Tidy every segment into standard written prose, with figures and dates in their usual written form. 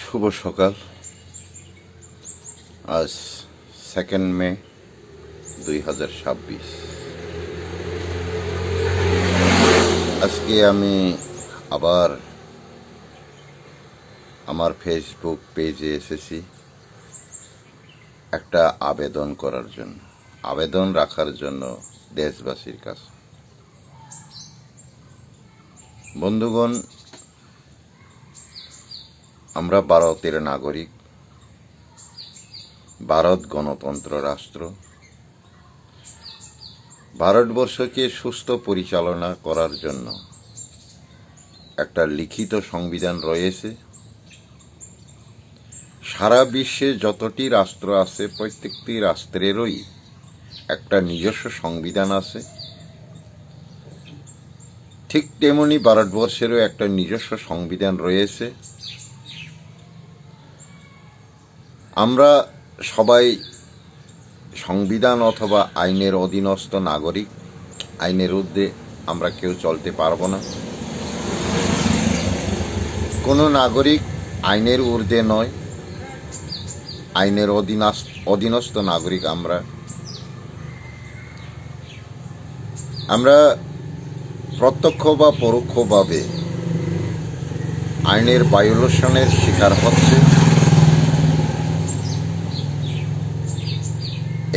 শুভ সকাল। আজ 2 মে 2026। আজকে আমি আবার আমার ফেসবুক পেজে এসেছি একটা আবেদন করার জন্য, আবেদন রাখার জন্য দেশবাসীর কাছে। বন্ধুগণ, আমরা ভারতের নাগরিক, ভারত গণতন্ত্র রাষ্ট্র। ভারতবর্ষকে সুস্থ পরিচালনা করার জন্য একটা লিখিত সংবিধান রয়েছে। সারা বিশ্বে যতটি রাষ্ট্র আছে, প্রত্যেকটি রাষ্ট্রেরই একটা নিজস্ব সংবিধান আছে। ঠিক তেমনি ভারতবর্ষেরও একটা নিজস্ব সংবিধান রয়েছে। আমরা সবাই সংবিধান অথবা আইনের অধীনস্থ নাগরিক। আইনের ঊর্ধ্বে আমরা কেউ চলতে পারবো না। কোনো নাগরিক আইনের ঊর্ধ্বে নয়, আইনের অধীনস্থ নাগরিক আমরা প্রত্যক্ষ বা পরোক্ষভাবে আইনের ভায়োলেশনের শিকার হচ্ছে।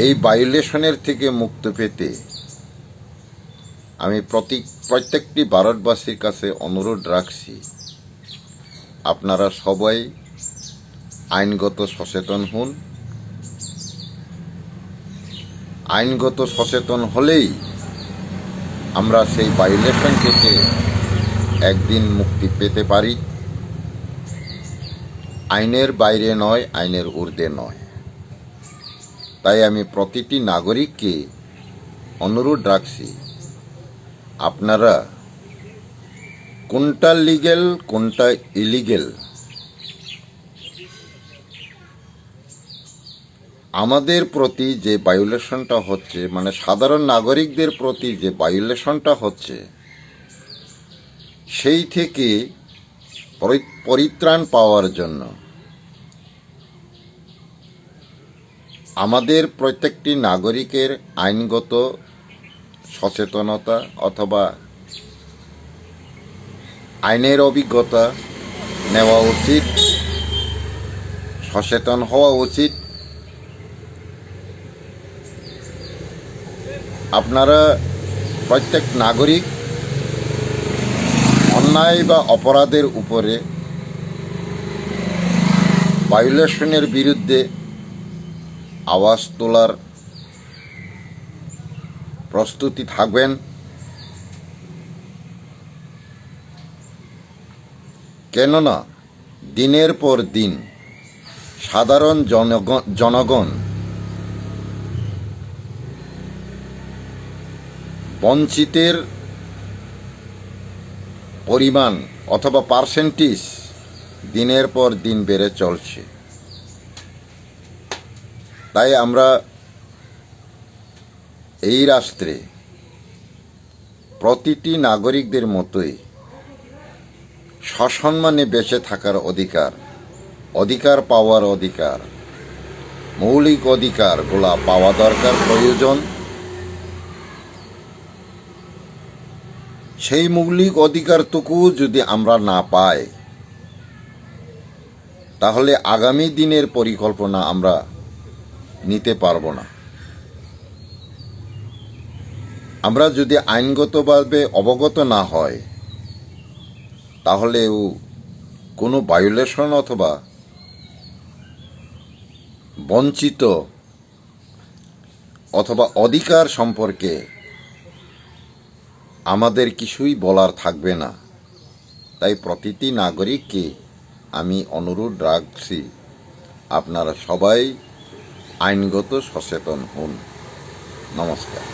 এই ভায়োলেশনের থেকে মুক্তি পেতে আমি প্রত্যেকটি ভারতবাসীর কাছে অনুরোধ রাখছি, আপনারা সবাই আইনগত সচেতন হন। আইনগত সচেতন হলেই আমরা সেই ভায়োলেশন থেকে একদিন মুক্তি পেতে পারি। আইনের বাইরে নয়, আইনের ঊর্ধ্বে নয়। তাই আমি প্রতিটি নাগরিককে অনুরোধ রাখছি, আপনারা কোনটা লিগ্যাল কোনটা ইলিগ্যাল আমাদের প্রতি যে ভায়োলেশনটা হচ্ছে, মানে সাধারণ নাগরিকদের প্রতি যে ভায়োলেশনটা হচ্ছে, সেই থেকে পরিত্রাণ পাওয়ার জন্য আমাদের প্রত্যেকটি নাগরিকের আইনগত সচেতনতা অথবা আইনের অভিজ্ঞতা নেওয়া উচিত, সচেতন হওয়া উচিত। আপনারা প্রত্যেক নাগরিক অন্যায় বা অপরাধের উপরে ভায়োলেশনের বিরুদ্ধে আওয়াজ তোলার প্রস্তুতি থাকবেন। কেননা দিনের পর দিন সাধারণ জনগণ বঞ্চিতের পরিমাণ অথবা পার্সেন্টেজ দিনের পর দিন বেড়ে চলছে। তাই আমরা এই রাষ্ট্রে প্রতিটি নাগরিকদের মতোই সসম্মানে বেঁচে থাকার অধিকার পাওয়ার অধিকার, মৌলিক অধিকারগুলা পাওয়া দরকার, প্রয়োজন। সেই মৌলিক অধিকারটুকু যদি আমরা না পাই, তাহলে আগামী দিনের পরিকল্পনা আমরা নিতে পারবো না। আমরা যদি আইনগতভাবে অবগত না হয়, তাহলে কোনো ভায়োলেশন অথবা বঞ্চিত অথবা অধিকার সম্পর্কে আমাদের কিছুই বলার থাকবে না। তাই প্রতিটি নাগরিককে আমি অনুরোধ রাখছি, আপনারা সবাই আইনগত সচেতন হন। নমস্কার।